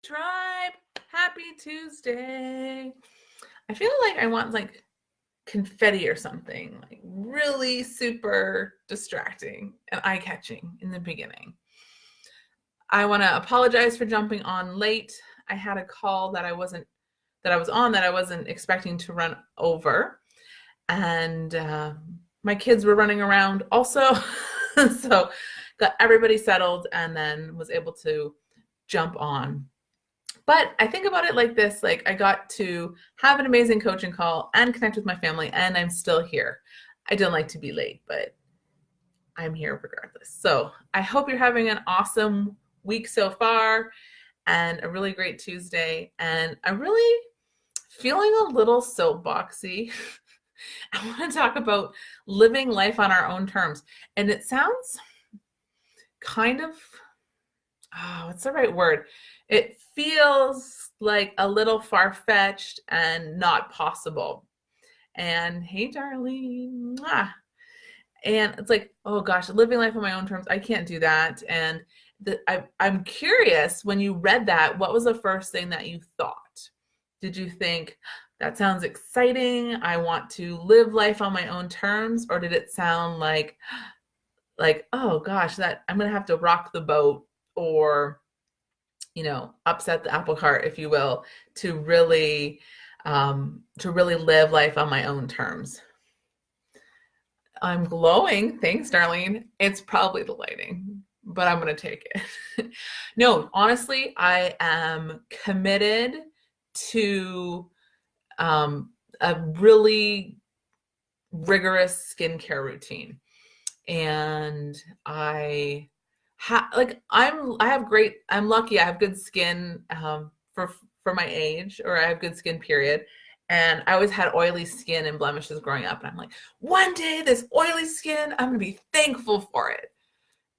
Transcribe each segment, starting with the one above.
Tribe, happy Tuesday. I feel like I want like confetti or something, like really super distracting and eye-catching in the beginning. I want to apologize for jumping on late. I had a call that I wasn't expecting to run over, and my kids were running around also, so got everybody settled and then was able to jump on. But I think about it like this, like I got to have an amazing coaching call and connect with my family, and I'm still here. I don't like to be late, but I'm here regardless. So I hope you're having an awesome week so far and a really great Tuesday. And I'm really feeling a little soapboxy. I want to talk about living life on our own terms. And it sounds kind of, what's the right word? It feels like a little far-fetched and not possible. And hey, Darlene. And it's like, oh gosh, living life on my own terms, I can't do that. And I'm curious, when you read that, what was the first thing that you thought? Did you think, that sounds exciting, I want to live life on my own terms? Or did it sound like, oh gosh, that I'm gonna have to rock the boat, or upset the apple cart, if you will, to really live life on my own terms? I'm glowing. Thanks, Darlene. It's probably the lighting, but I'm going to take it. No, honestly, I am committed to a really rigorous skincare routine. And I'm lucky. I have good skin for my age, or I have good skin, period. And I always had oily skin and blemishes growing up. And I'm like, one day this oily skin, I'm going to be thankful for it.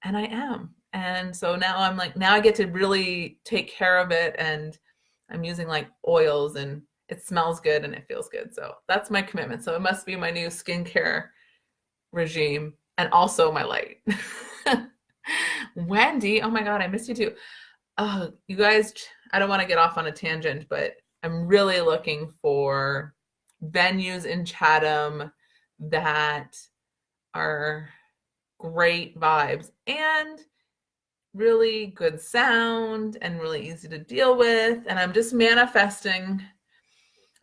And I am. And so now now I get to really take care of it. And I'm using like oils, and it smells good and it feels good. So that's my commitment. So it must be my new skincare regime, and also my light. Wendy, oh my God, I missed you too. Oh, you guys, I don't want to get off on a tangent, but I'm really looking for venues in Chatham that are great vibes and really good sound and really easy to deal with. And I'm just manifesting.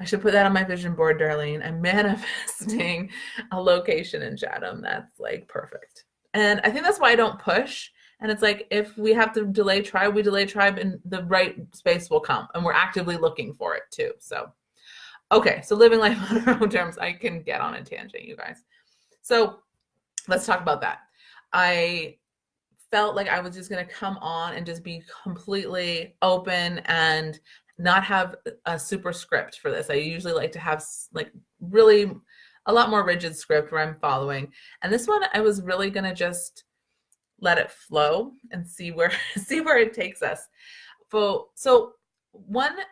I should put that on my vision board, Darlene. I'm manifesting a location in Chatham that's like perfect. And I think that's why I don't push. And it's like, if we have to delay tribe, we delay tribe, and the right space will come. And we're actively looking for it too. So, okay. So living life on our own terms, I can get on a tangent, you guys. So let's talk about that. I felt like I was just going to come on and just be completely open and not have a super script for this. I usually like to have like really a lot more rigid script where I'm following. And this one, I was really going to just let it flow and see where it takes us. So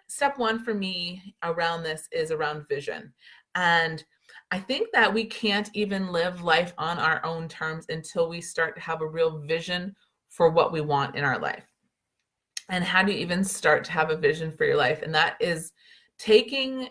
step one for me around this is around vision. And I think that we can't even live life on our own terms until we start to have a real vision for what we want in our life. And how do you even start to have a vision for your life? And that is taking,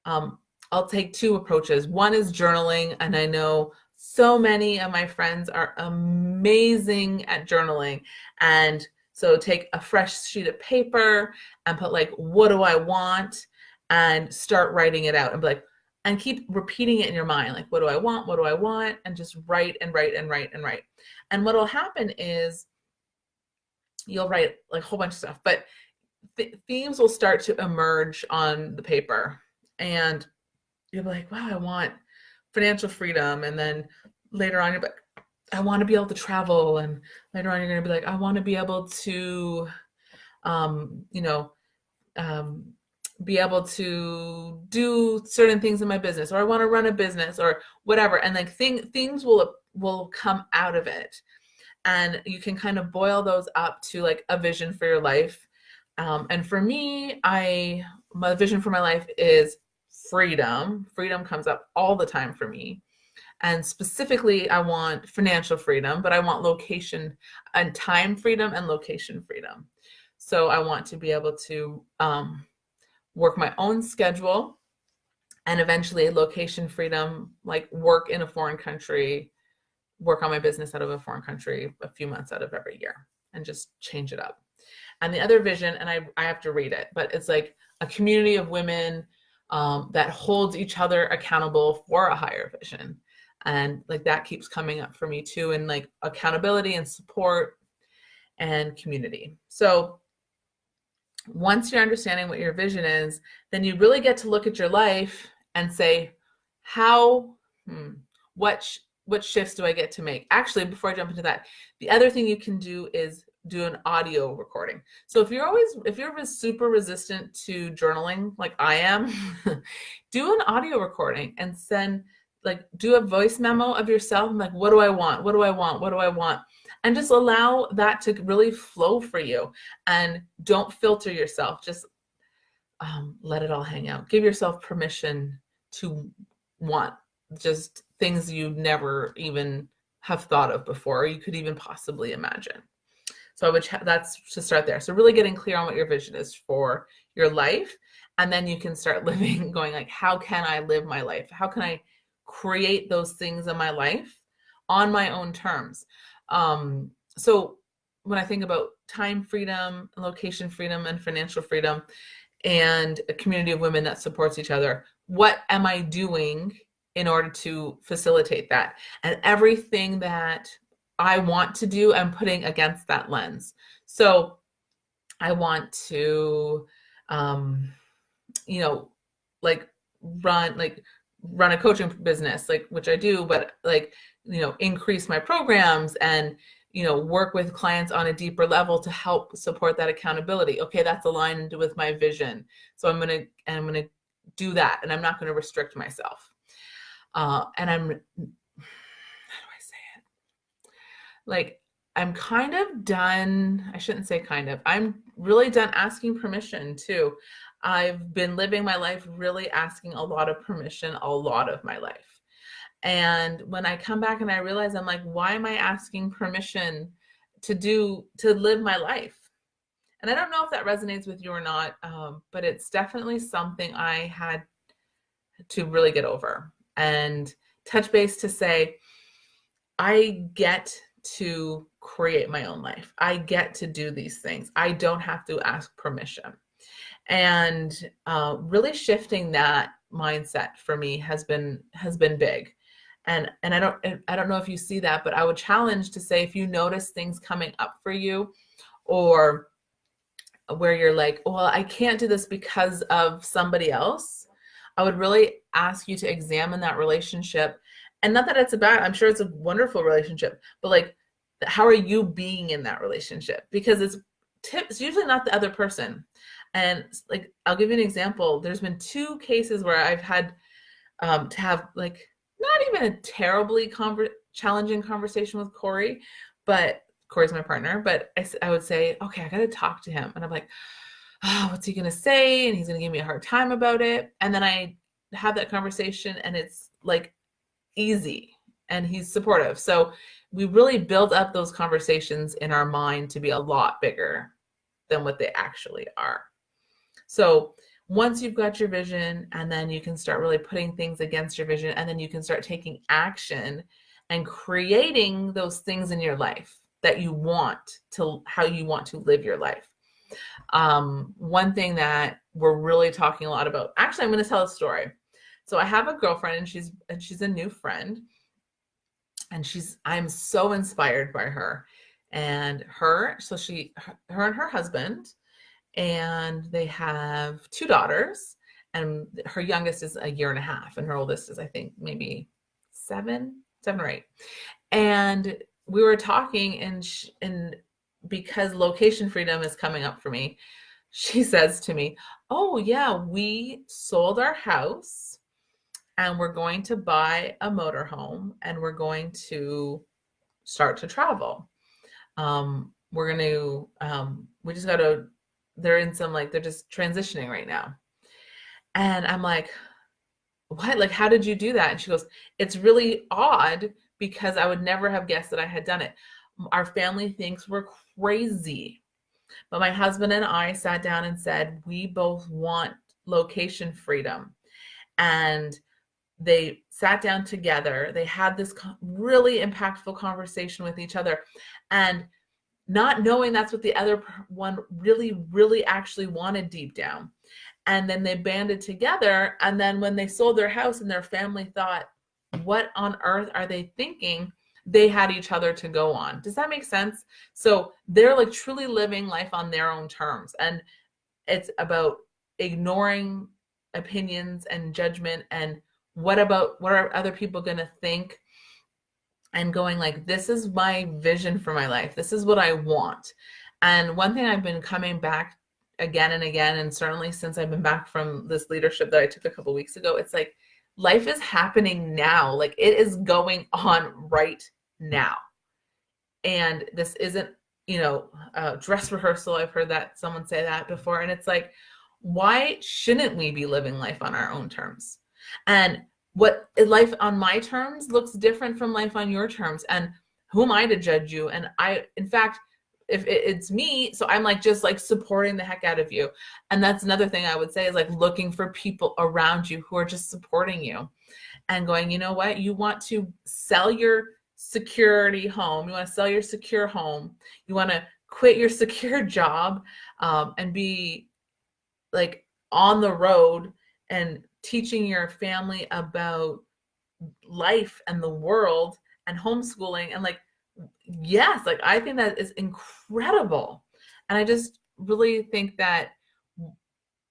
I'll take two approaches. One is journaling. And I know so many of my friends are amazing at journaling. And so take a fresh sheet of paper and put like, what do I want? And start writing it out and be like, and keep repeating it in your mind. Like, what do I want? What do I want? And just write and write and write and write. And what will happen is you'll write like a whole bunch of stuff, but themes will start to emerge on the paper. And you'll be like, wow, I want financial freedom. And then later on, you're like, I want to be able to travel. And later on, you're going to be like, I want to be able to, be able to do certain things in my business, or I want to run a business, or whatever. And like things will come out of it. And you can kind of boil those up to like a vision for your life. And for me, my vision for my life is freedom. Freedom comes up all the time for me. And specifically, I want financial freedom, but I want location and time freedom and location freedom. So I want to be able to work my own schedule and eventually location freedom, like work in a foreign country, work on my business out of a foreign country a few months out of every year and just change it up. And the other vision, and I have to read it, but it's like a community of women that holds each other accountable for a higher vision. And like that keeps coming up for me too, and like accountability and support and community. So once you're understanding what your vision is, then you really get to look at your life and say, what shifts do I get to make? Actually, before I jump into that, the other thing you can do is do an audio recording. So if you're super resistant to journaling like I am, do an audio recording and do a voice memo of yourself. Like, what do I want? What do I want? What do I want? And just allow that to really flow for you, and don't filter yourself. Just let it all hang out. Give yourself permission to want just things you never even have thought of before, or you could even possibly imagine. So that's to start there. So really getting clear on what your vision is for your life. And then you can start living, going like, how can I live my life? How can I create those things in my life on my own terms? So when I think about time freedom, location freedom, and financial freedom, and a community of women that supports each other, what am I doing in order to facilitate that? And everything that I want to do, I'm putting against that lens. So I want to, run a coaching business, which I do, but increase my programs and, work with clients on a deeper level to help support that accountability. Okay, that's aligned with my vision. So I'm going to do that, and I'm not going to restrict myself. And how do I say it? I'm kind of done. I shouldn't say kind of. I'm really done asking permission too. I've been living my life really asking a lot of permission a lot of my life. And when I come back and I realize, I'm like, why am I asking permission to live my life? And I don't know if that resonates with you or not, but it's definitely something I had to really get over and touch base to say, I get to create my own life. I get to do these things. I don't have to ask permission. And really shifting that mindset for me has been big. And I don't know if you see that, but I would challenge to say, if you notice things coming up for you, or where you're like, well, I can't do this because of somebody else, I would really ask you to examine that relationship. And not that it's I'm sure it's a wonderful relationship, but how are you being in that relationship? Because it's usually not the other person. And I'll give you an example. There's been 2 cases where I've had to have not even a terribly challenging conversation with Corey, but Corey's my partner. But I would say, okay, I got to talk to him. And I'm like, oh, what's he going to say? And he's going to give me a hard time about it. And then I have that conversation, and it's easy, and he's supportive. So we really build up those conversations in our mind to be a lot bigger than what they actually are. So once you've got your vision, and then you can start really putting things against your vision, and then you can start taking action and creating those things in your life that you want to, how you want to live your life. One thing that we're really talking a lot about, actually, I'm going to tell a story. So I have a girlfriend, and she's a new friend, and I'm so inspired by her. And her and her husband, and they have 2 daughters, and her youngest is 1.5 years, and her oldest is, I think, maybe 7 or 8. And we were talking, and because location freedom is coming up for me, she says to me, oh yeah, we sold our house, and we're going to buy a motorhome, and we're going to start to travel. We're going to, we just got to, they're just transitioning right now. And I'm like, what? How did you do that? And she goes, it's really odd, because I would never have guessed that I had done it. Our family thinks we're crazy. But my husband and I sat down and said, we both want location freedom. And they sat down together. They had this really impactful conversation with each other. And not knowing that's what the other one really, really actually wanted deep down. And then they banded together. And then when they sold their house and their family thought, what on earth are they thinking? They had each other to go on. Does that make sense? So they're like truly living life on their own terms. And it's about ignoring opinions and judgment and what are other people going to think, and going like, this is my vision for my life. This is what I want. And one thing I've been coming back again and again, and certainly since I've been back from this leadership that I took a couple weeks ago, it's like life is happening now. Like it is going on right now. And this isn't, dress rehearsal. I've heard that someone say that before. And it's like, why shouldn't we be living life on our own terms? And what life on my terms looks different from life on your terms. And who am I to judge you? And in fact, if it's me, so I'm like, just like supporting the heck out of you. And that's another thing I would say is like looking for people around you who are just supporting you and going, you know what, you want to sell your security home. You want to sell your secure home. You want to quit your secure job and be like on the road and teaching your family about life and the world and homeschooling. And like, yes, like I think that is incredible. And I just really think that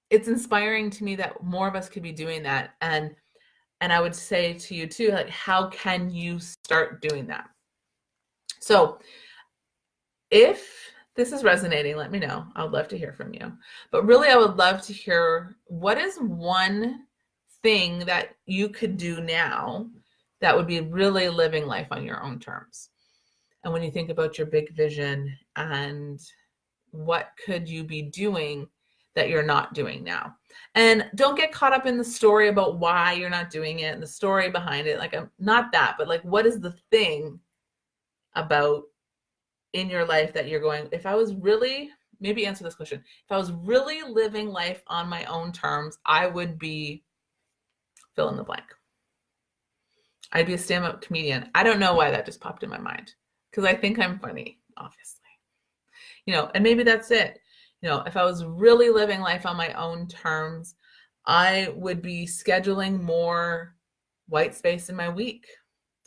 it's inspiring to me that more of us could be doing that. And I would say to you too, like, how can you start doing that? So if this is resonating, let me know. I would love to hear from you. But really, I would love to hear, what is one thing that you could do now that would be really living life on your own terms? And when you think about your big vision, and what could you be doing that you're not doing now? And don't get caught up in the story about why you're not doing it and the story behind it. Like, I'm not that, but like, what is the thing about in your life that you're going, if I was really, maybe answer this question. If I was really living life on my own terms, I would be fill in the blank. I'd be a stand-up comedian. I don't know why that just popped in my mind, because I think I'm funny, obviously. And maybe that's it. If I was really living life on my own terms, I would be scheduling more white space in my week.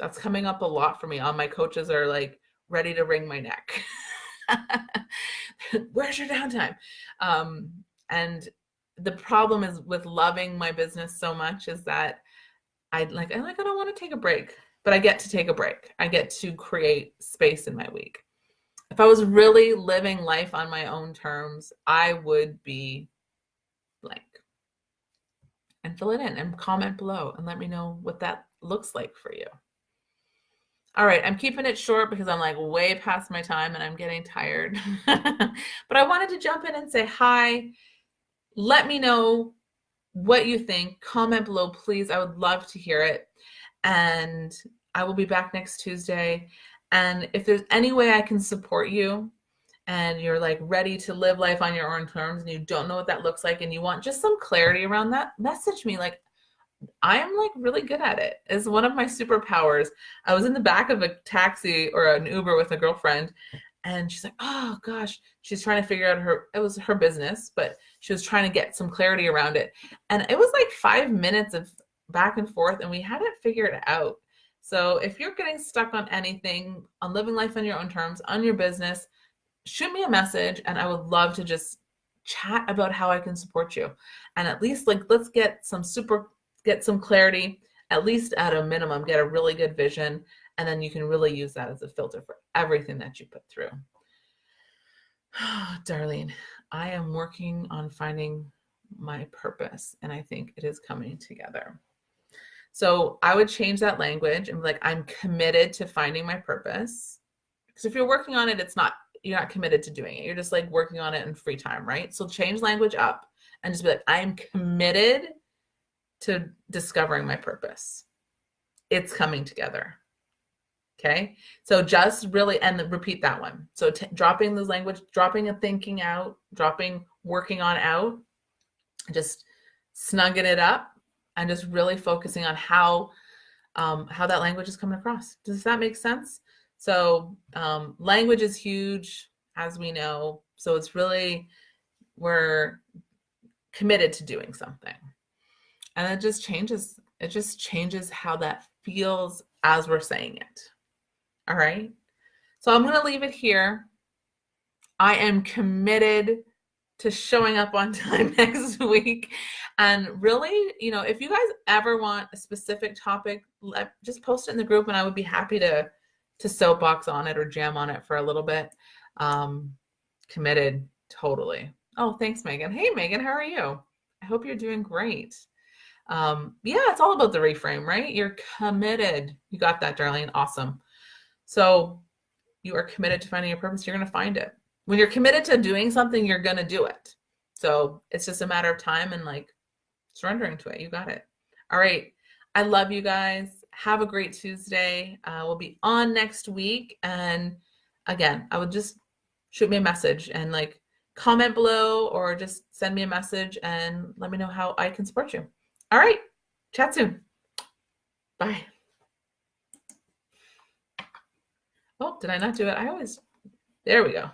That's coming up a lot for me. All my coaches are like ready to wring my neck. Where's your downtime? And the problem is with loving my business so much is that I don't want to take a break, but I get to take a break. I get to create space in my week. If I was really living life on my own terms, I would be blank. And fill it in and comment below and let me know what that looks like for you. All right, I'm keeping it short because I'm like way past my time and I'm getting tired. But I wanted to jump in and say hi. Let me know what you think. Comment below, please. I would love to hear it. And I will be back next Tuesday. And if there's any way I can support you and you're like ready to live life on your own terms and you don't know what that looks like and you want just some clarity around that, message me. Like, I am like really good at it. It's one of my superpowers. I was in the back of a taxi or an Uber with a girlfriend, and she's like, oh gosh, she's trying to figure out it was her business, but she was trying to get some clarity around it. And it was like 5 minutes of back and forth and we had it figured out. So if you're getting stuck on anything, on living life on your own terms, on your business, shoot me a message and I would love to just chat about how I can support you. And at least like, let's get some clarity, at least at a minimum, get a really good vision. And then you can really use that as a filter for everything that you put through. Oh, Darlene, I am working on finding my purpose and I think it is coming together. So I would change that language and be like, I'm committed to finding my purpose. Because if you're working on it, you're not committed to doing it. You're just like working on it in free time, right? So change language up and just be like, I'm committed to discovering my purpose. It's coming together. Okay. So just really, and repeat that one. So dropping this language, dropping a thinking out, dropping working on out, just snugging it up and just really focusing on how that language is coming across. Does that make sense? So language is huge, as we know. So it's really, we're committed to doing something. And it just changes how that feels as we're saying it. All right. So I'm going to leave it here. I am committed to showing up on time next week. And really, if you guys ever want a specific topic, just post it in the group and I would be happy to soapbox on it or jam on it for a little bit. Committed, totally. Oh, thanks, Megan. Hey, Megan, how are you? I hope you're doing great. Yeah, it's all about the reframe, right? You're committed. You got that, Darlene. Awesome. So you are committed to finding your purpose. You're going to find it. When you're committed to doing something, you're going to do it. So it's just a matter of time and surrendering to it. You got it. All right. I love you guys. Have a great Tuesday. We'll be on next week. And again, I would just shoot me a message and comment below or just send me a message and let me know how I can support you. All right. Chat soon. Bye. Oh, did I not do it? There we go.